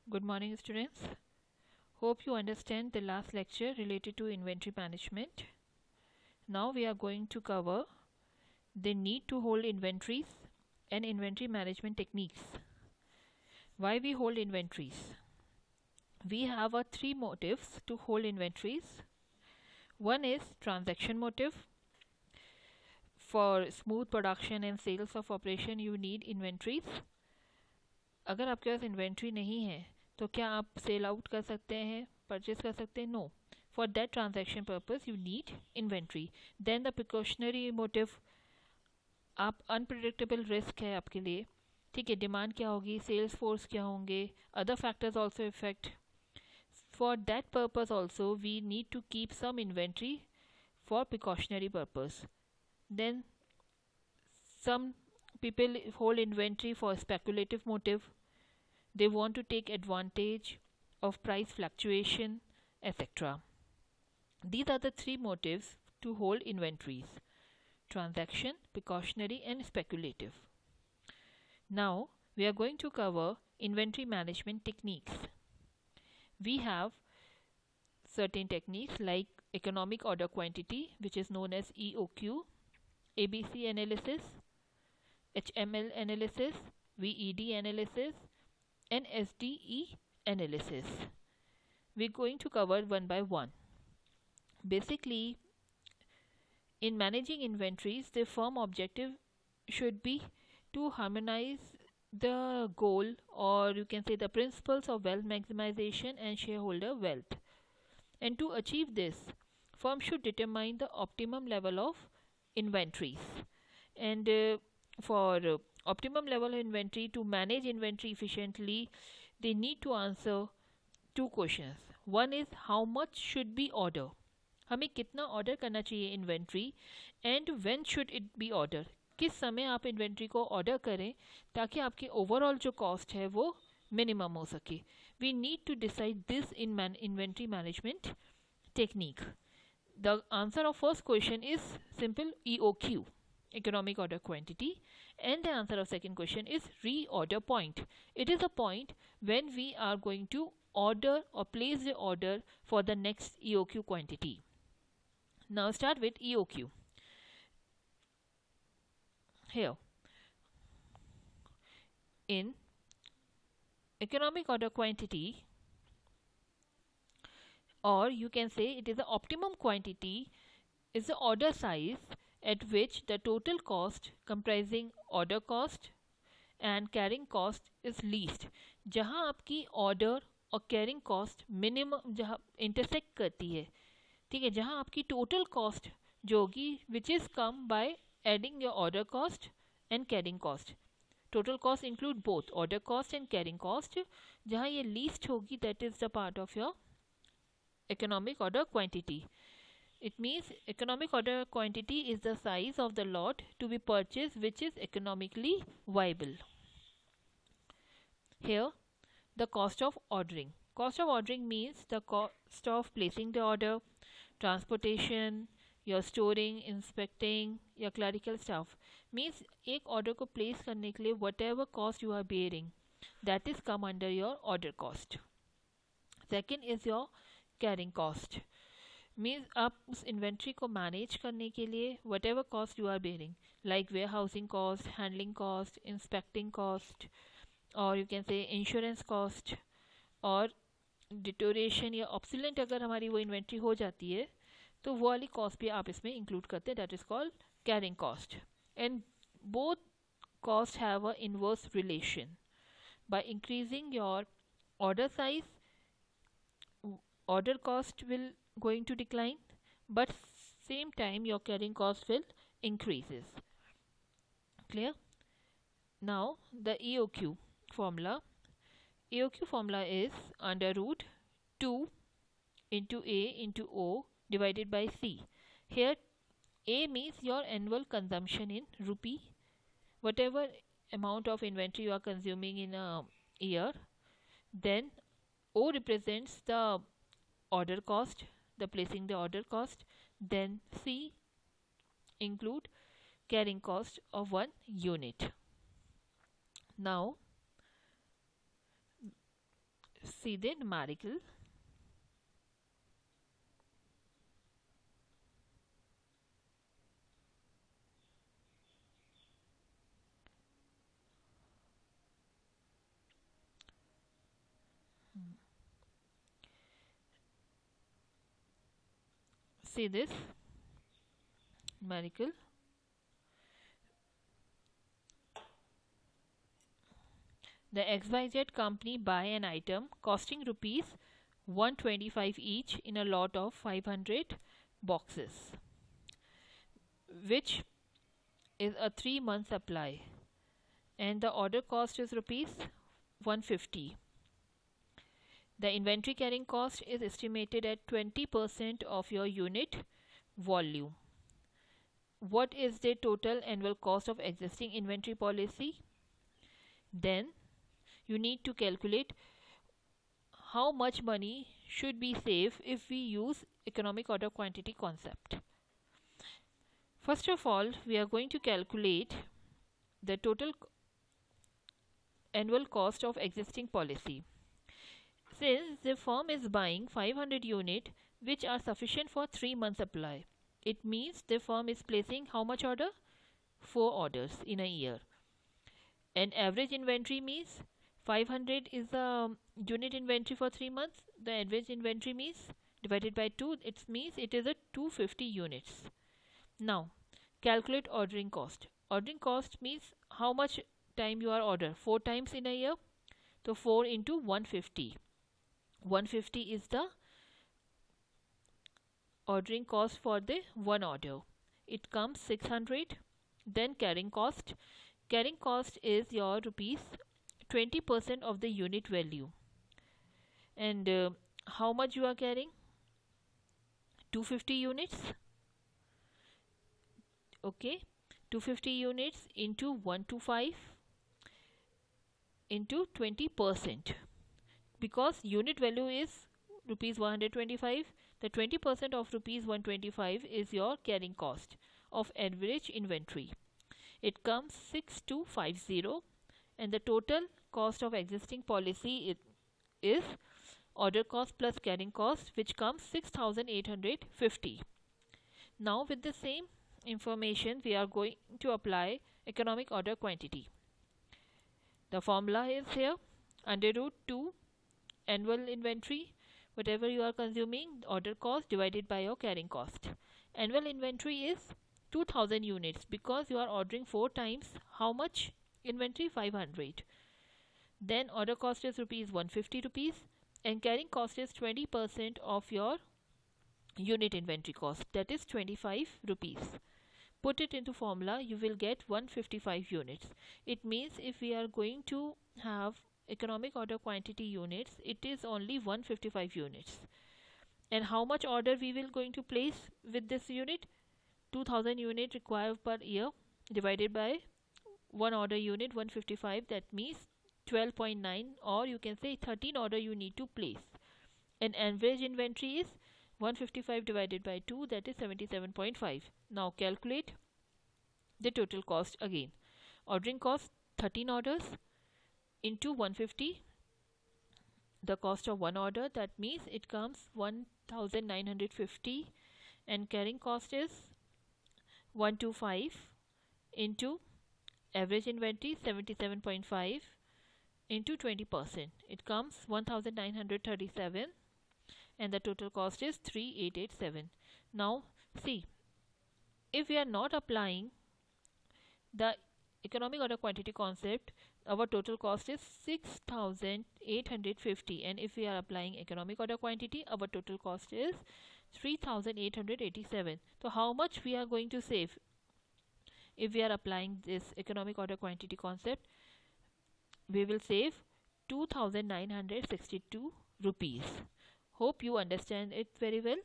Good morning, students. Hope you understand the last lecture related to inventory management. Now we are going to cover the need to hold inventories and inventory management techniques. Why we hold inventories? We have three motives to hold inventories. One is transaction motive. For smooth production and sales of operation, you need inventories. अगर आपके पास inventory नहीं है तो क्या आप sell out कर सकते हैं, परचेज कर सकते हैं? No. For that transaction purpose you need inventory. Then the precautionary motive, आप अनप्रिडिक्टेबल रिस्क है आपके लिए. ठीक है, डिमांड क्या होगी, सेल्स फोर्स क्या होंगे, other factors also effect. For that purpose also we need to keep some inventory for precautionary purpose. Then some people hold inventory for speculative motive. They want to take advantage of price fluctuation, etc. These are the three motives to hold inventories: transaction, precautionary, and speculative. Now we are going to cover inventory management techniques. We have certain techniques like economic order quantity, which is known as EOQ, ABC analysis, HML analysis, VED analysis, and SDE analysis. We're going to cover one by one. Basically, in managing inventories, the firm objective should be to harmonize the goal, or you can say the principles of wealth maximization and shareholder wealth. And to achieve this, firm should determine the optimum level of inventories. And for optimum level of inventory, to manage inventory efficiently, they need to answer two questions. One is how much should be order, हमें कितना order करना चाहिए inventory, and when should it be order, किस समय आप inventory को order करें ताकि आपकी ओवरऑल जो कॉस्ट है वो मिनिमम हो सके. We need to decide this in inventory management technique. The answer of first question is simple EOQ, economic order quantity, and the answer of second question is reorder point. It is a point when we are going to order or place the order for the next EOQ quantity. Now start with EOQ. Here in economic order quantity, or you can say it is the optimum quantity, is the order size at which the total cost comprising order cost and carrying cost is least. जहाँ आपकी order और carrying cost minimum जहाँ intersect करती है, ठीक है, जहाँ आपकी total cost जो होगी which is come by adding your order cost and carrying cost. Total cost include both order cost and carrying cost. जहाँ ये least होगी, that is the part of your economic order quantity. It means economic order quantity is the size of the lot to be purchased which is economically viable. Here, the cost of ordering. Cost of ordering means the cost of placing the order, transportation, your storing, inspecting, your clerical staff. Means एक order को place करने के लिए whatever cost you are bearing, that is come under your order cost. Second is your carrying cost. Means आप उस inventory को manage करने के लिए whatever cost you are bearing, like warehousing cost, handling cost, inspecting cost, और you can say insurance cost, और deterioration या obsolescent अगर हमारी वो इन्वेंट्री हो जाती है तो वो वाली कॉस्ट भी आप इसमें इंक्लूड करते हैं. That is called carrying cost. And both cost have a inverse relation. By increasing your order size, order cost will going to decline, but same time your carrying cost will increases. Clear? Now the EOQ formula. EOQ formula is under root 2 into A into O divided by C. Here A means your annual consumption in rupee, whatever amount of inventory you are consuming in a year. Then O represents the order cost, the placing the order cost. Then C include carrying cost of one unit. Now See the numerical. See this numerical. The XYZ company buy an item costing rupees 125 each in a lot of 500 boxes, which is a 3-month supply, and the order cost is rupees 150. The inventory carrying cost is estimated at 20% of your unit volume. What is the total annual cost of existing inventory policy? Then you need to calculate how much money should be saved if we use economic order quantity concept. First of all, we are going to calculate the total annual cost of existing policy. Since the firm is buying 500 units which are sufficient for 3 months supply, it means the firm is placing how much order? 4 orders in a year. And average inventory means 500 is the unit inventory for 3 months. The average inventory means divided by 2, it means it is a 250 units. Now calculate ordering cost. Ordering cost means how much time you are order, 4 times in a year. So 4 into 150. 150 is the ordering cost for the one order. It comes 600. Then carrying cost. Carrying cost is your rupees 20% of the unit value. And how much you are carrying? 250 units. Okay, 250 units into 125 into 20%. Because unit value is rupees 125, the 20% of rupees 125 is your carrying cost of average inventory. It comes 6250, and the total cost of existing policy is order cost plus carrying cost, which comes 6850. Now with the same information we are going to apply economic order quantity. The formula is here, under root 2 annual inventory, whatever you are consuming, order cost divided by your carrying cost. Annual inventory is 2000 units because you are ordering 4 times how much inventory? 500. Then order cost is rupees 150 rupees, and carrying cost is 20% of your unit inventory cost, that is 25 rupees. Put it into formula, you will get 155 units. It means if we are going to have economic order quantity units, it is only 155 units. And how much order we will going to place with this unit? 2000 unit required per year divided by one order unit 155, that means 12.9, or you can say 13 order you need to place. And average inventory is 155 divided by 2, that is 77.5. Now calculate the total cost again. Ordering cost 13 orders into 150, the cost of one order, that means it comes 1950, and carrying cost is 125 into average inventory 77.5 into 20%, it comes 1937, and the total cost is 3887. Now see, if we are not applying the economic order quantity concept, our total cost is 6850, and if we are applying economic order quantity, our total cost is 3887. So how much we are going to save if we are applying this economic order quantity concept? We will save 2962 rupees. Hope you understand it very well.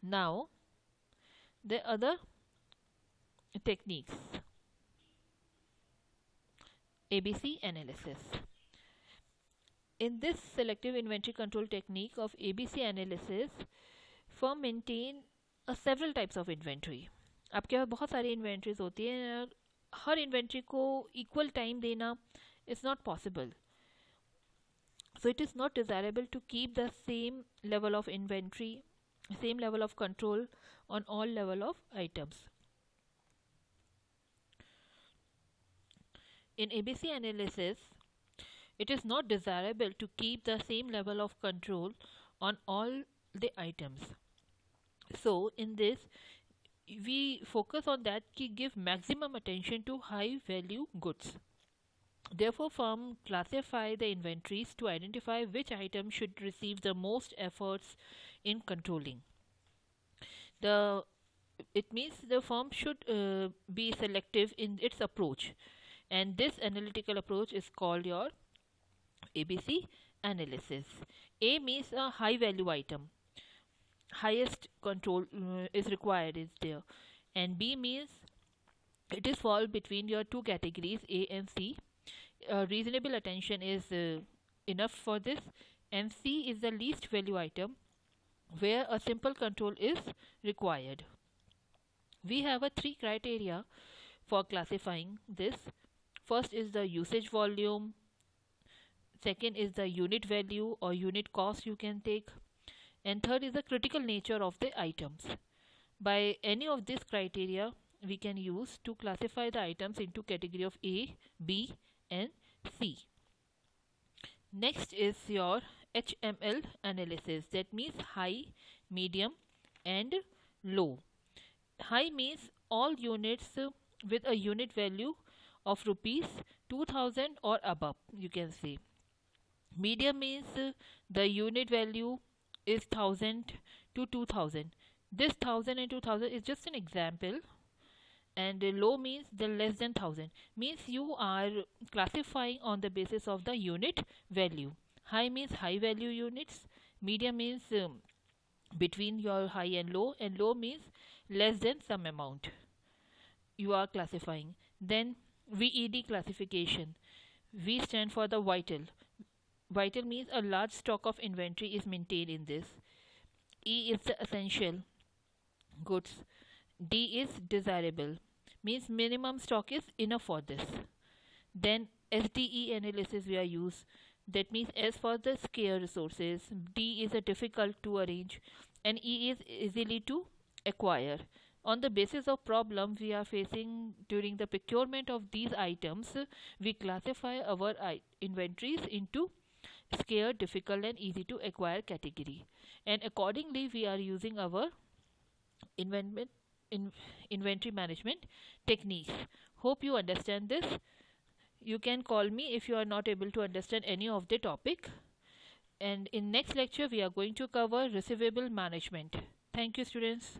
Now the other techniques. ABC analysis. In this selective inventory control technique of ABC analysis, firm maintain several types of inventory. आपके पास बहुत सारी inventories होती हैं, हर inventory को equal time देना is not possible. So So it is not desirable to keep the same level of inventory, same level of control on all level of items. In ABC analysis, it is not desirable to keep the same level of control on all the items. So in this, we focus on that to give maximum attention to high value goods. Therefore, firm classify the inventories to identify which item should receive the most efforts in controlling. The it means the firm should be selective in its approach, and this analytical approach is called your ABC analysis. A means a high value item, highest control is required is there, and B means it is fall between your two categories A and C. Reasonable attention is enough for this, and C is the least value item where a simple control is required. We have a three criteria for classifying this. First is the usage volume, second is the unit value or unit cost you can take, and third is the critical nature of the items. By any of these criteria we can use to classify the items into category of A, B and C. Next is your HML analysis, that means high, medium and low. High means all units with a unit value of rupees 2000 or above, you can say. Medium means the unit value is 1000 to 2000. This 1000 and 2000 is just an example, and low means the less than 1000, means you are classifying on the basis of the unit value. High means high value units, medium means between your high and low means less than some amount you are classifying. Then VED classification, V stand for the vital. Vital means a large stock of inventory is maintained in this. E is the essential goods. D is desirable, means minimum stock is enough for this. Then SDE analysis we are use, that means S for the scarce resources, D is a difficult to arrange, and E is easily to acquire. On the basis of problem we are facing during the procurement of these items, we classify our inventories into scarce, difficult and easy to acquire category, and accordingly we are using our inventory management techniques. Hope you understand this. You can call me if you are not able to understand any of the topic, and in next lecture we are going to cover receivable management. Thank you, students.